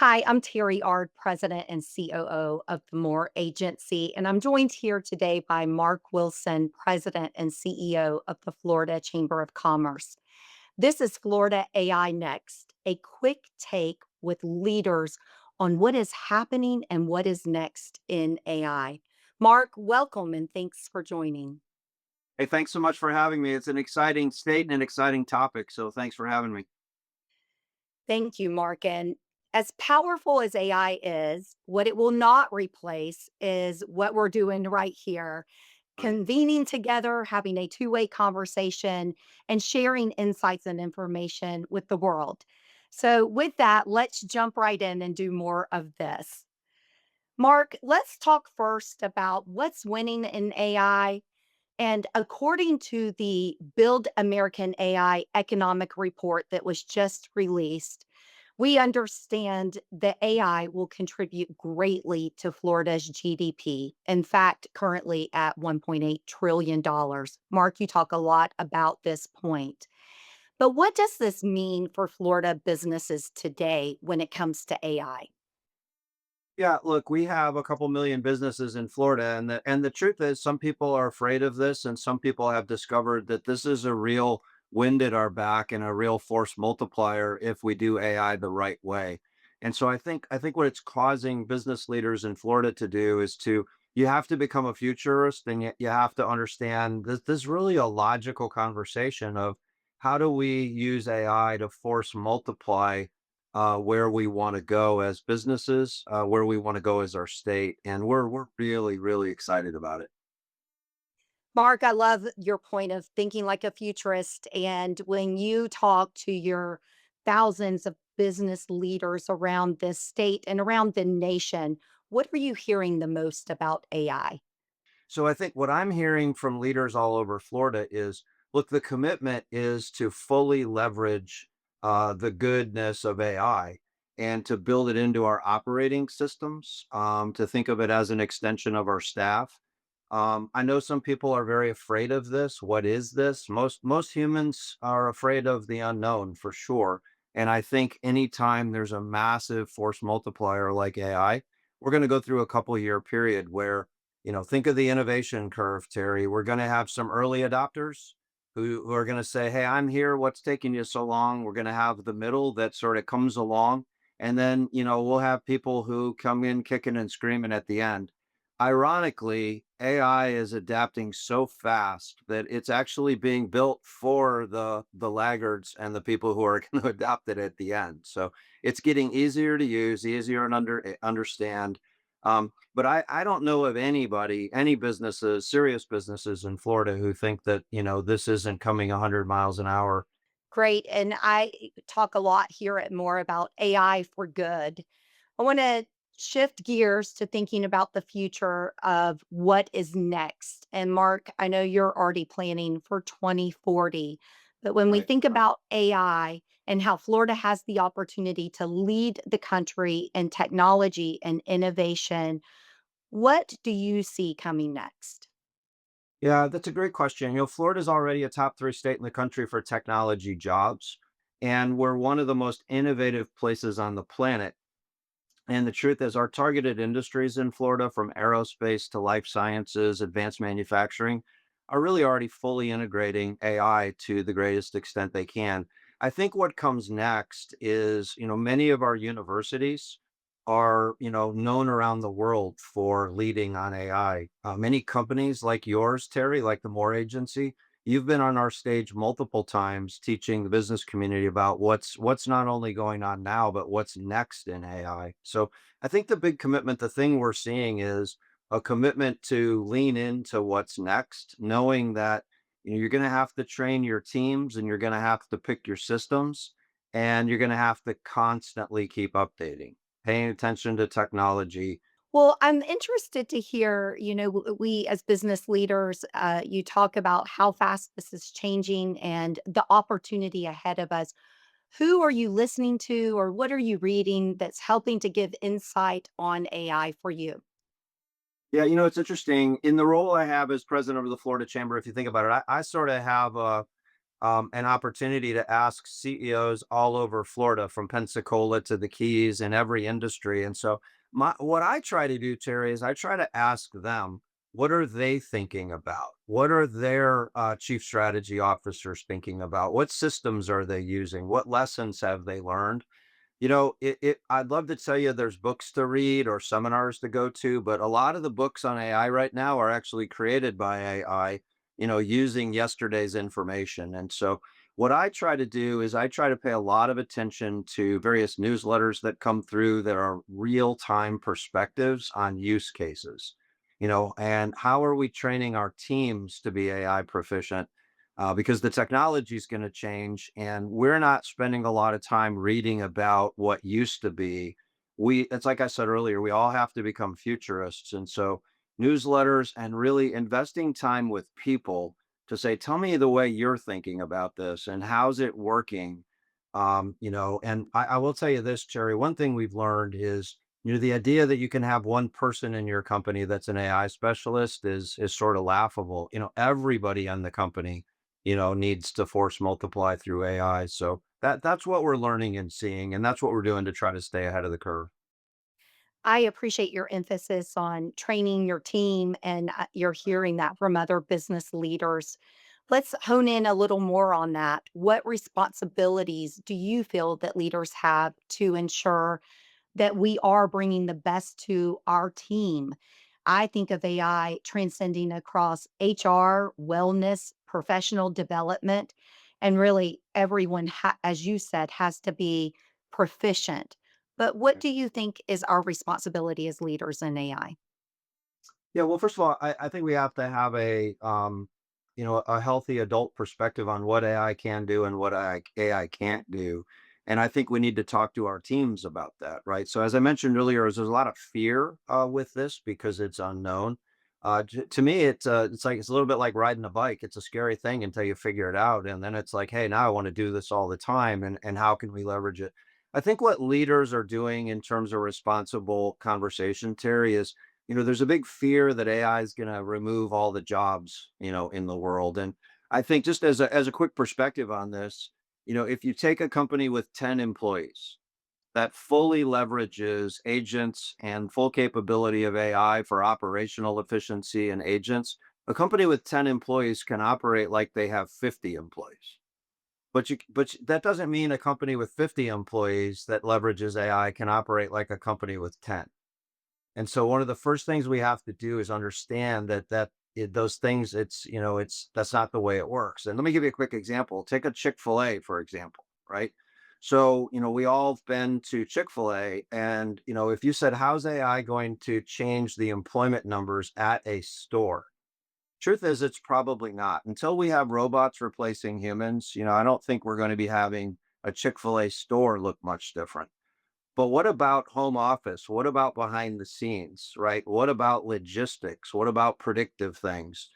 Hi, I'm Terrie Ard, President and COO of the Moore Agency, and I'm joined here today by Mark Wilson, President and CEO of the Florida Chamber of Commerce. This is Florida AI Next, a quick take with leaders on what is happening and what is next in AI. Mark, welcome and thanks for joining. Hey, thanks so much for having me. It's an exciting state and an exciting topic. So thanks for having me. Thank you, Mark. And as powerful as AI is, what it will not replace is what we're doing right here, Right. convening together, having a two-way conversation, and sharing insights and information with the world. So, with that, let's jump right in and do more of this. Mark, let's talk first about what's winning in AI. And according to the Build American AI economic report that was just released, we understand that AI will contribute greatly to Florida's GDP. In fact, currently at $1.8 trillion. Mark, you talk a lot about this point. But what does this mean for Florida businesses today when it comes to AI? Yeah, look, we have a couple million businesses in Florida, and the truth is, some people are afraid of this, and some people have discovered that this is a real wind at our back and a real force multiplier if we do AI the right way. And so I think what it's causing business leaders in Florida to do is to you have to become a futurist, and you have to understand this is really a logical conversation of how do we use AI to force multiply where we want to go as businesses, where we want to go as our state, and we're really really excited about it. Mark, I love your point of thinking like a futurist. And when you talk to your thousands of business leaders around this state and around the nation, what are you hearing the most about AI? So I think what I'm hearing from leaders all over Florida is, look, the commitment is to fully leverage the goodness of AI and to build it into our operating systems, to think of it as an extension of our staff. I know some people are very afraid of this. What is this? Most humans are afraid of the unknown for sure. And I think anytime there's a massive force multiplier like AI, we're going to go through a couple year period where, think of the innovation curve, Terry. We're going to have some early adopters who are going to say, "Hey, I'm here. What's taking you so long?" We're going to have the middle that sort of comes along. And then, we'll have people who come in kicking and screaming at the end. Ironically, AI is adapting so fast that it's actually being built for the laggards and the people who are going to adopt it at the end. So it's getting easier to use, easier and understand. But I don't know of anybody, any businesses, serious businesses in Florida who think that this isn't coming 100 miles an hour. Great. And I talk a lot here at More about AI for good. I want to shift gears to thinking about the future of what is next. And Mark, I know you're already planning for 2040, but when we Right. think about AI and how Florida has the opportunity to lead the country in technology and innovation, what do you see coming next? Yeah, that's a great question. Florida's already a top three state in the country for technology jobs, and we're one of the most innovative places on the planet. And the truth is, our targeted industries in Florida, from aerospace to life sciences, advanced manufacturing, are really already fully integrating AI to the greatest extent they can. I think what comes next is, many of our universities are, known around the world for leading on AI. Many companies like yours, Terry, like the Moore Agency, you've been on our stage multiple times teaching the business community about what's not only going on now, but what's next in AI. So I think the big commitment, the thing we're seeing is a commitment to lean into what's next, knowing that you're going to have to train your teams and you're going to have to pick your systems and you're going to have to constantly keep updating, paying attention to technology. Well, I'm interested to hear, we as business leaders, you talk about how fast this is changing and the opportunity ahead of us. Who are you listening to or what are you reading that's helping to give insight on AI for you? Yeah, it's interesting. In the role I have as president of the Florida Chamber, if you think about it, I sort of have an opportunity to ask CEOs all over Florida, from Pensacola to the Keys, in every industry. And so, what I try to do, Terry, is I try to ask them, what are they thinking about? What are their chief strategy officers thinking about? What systems are they using? What lessons have they learned? I'd love to tell you there's books to read or seminars to go to, but a lot of the books on AI right now are actually created by AI, using yesterday's information. And so what I try to do is I try to pay a lot of attention to various newsletters that come through that are real-time perspectives on use cases, and how are we training our teams to be AI proficient? Because the technology is going to change, and we're not spending a lot of time reading about what used to be. It's like I said earlier, we all have to become futurists. And so, newsletters and really investing time with people to say, tell me the way you're thinking about this and how's it working. And I will tell you this, Cherry, one thing we've learned is, the idea that you can have one person in your company that's an AI specialist is sort of laughable. Everybody in the company needs to force multiply through AI. So that's what we're learning and seeing, and that's what we're doing to try to stay ahead of the curve. I appreciate your emphasis on training your team, and you're hearing that from other business leaders. Let's hone in a little more on that. What responsibilities do you feel that leaders have to ensure that we are bringing the best to our team? I think of AI transcending across HR, wellness, professional development, and really everyone, as you said, has to be proficient. But what do you think is our responsibility as leaders in AI? Yeah, well, first of all, I think we have to have a healthy adult perspective on what AI can do and what AI can't do. And I think we need to talk to our teams about that, right? So as I mentioned earlier, there's a lot of fear with this because it's unknown. To me, it's a little bit like riding a bike. It's a scary thing until you figure it out, and then it's like, hey, now I want to do this all the time, and how can we leverage it? I think what leaders are doing in terms of responsible conversation, Terry, is, there's a big fear that AI is going to remove all the jobs, in the world. And I think, just as a quick perspective on this, if you take a company with 10 employees that fully leverages agents and full capability of AI for operational efficiency and agents, a company with 10 employees can operate like they have 50 employees. That doesn't mean a company with 50 employees that leverages AI can operate like a company with 10. And so one of the first things we have to do is understand those things, it's that's not the way it works. And let me give you a quick example. Take a Chick-fil-A, for example, right? So, we all have been to Chick-fil-A, and if you said, how's AI going to change the employment numbers at a store? Truth is, it's probably not. Until we have robots replacing humans, I don't think we're going to be having a Chick-fil-A store look much different. But what about home office? What about behind the scenes, right? What about logistics? What about predictive things?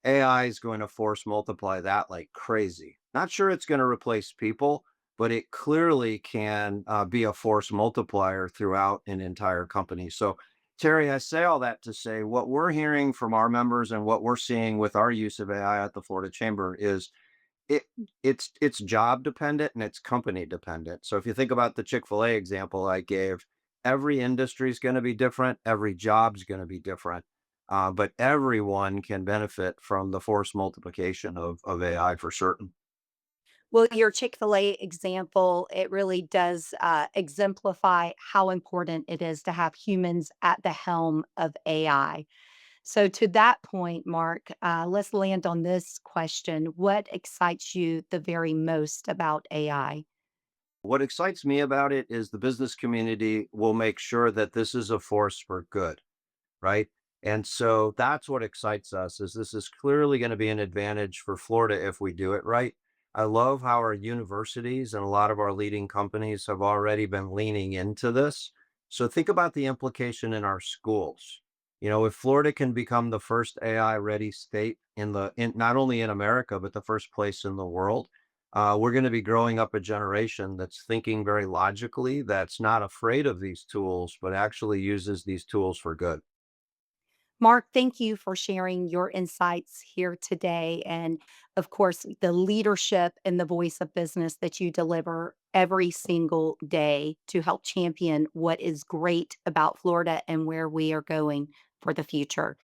AI is going to force multiply that like crazy. Not sure it's going to replace people, but it clearly can be a force multiplier throughout an entire company. So, Terry, I say all that to say what we're hearing from our members and what we're seeing with our use of AI at the Florida Chamber is it it's job dependent and it's company dependent. So if you think about the Chick-fil-A example I gave, every industry is going to be different, every job's going to be different. But everyone can benefit from the force multiplication of AI for certain. Well, your Chick-fil-A example, it really does exemplify how important it is to have humans at the helm of AI. So, to that point, Mark, let's land on this question. What excites you the very most about AI? What excites me about it is the business community will make sure that this is a force for good, right? And so that's what excites us, is this is clearly going to be an advantage for Florida if we do it right. I love how our universities and a lot of our leading companies have already been leaning into this. So think about the implication in our schools. If Florida can become the first AI ready state in not only in America but the first place in the world, we're going to be growing up a generation that's thinking very logically, that's not afraid of these tools, but actually uses these tools for good. Mark, thank you for sharing your insights here today. And of course, the leadership and the voice of business that you deliver every single day to help champion what is great about Florida and where we are going for the future.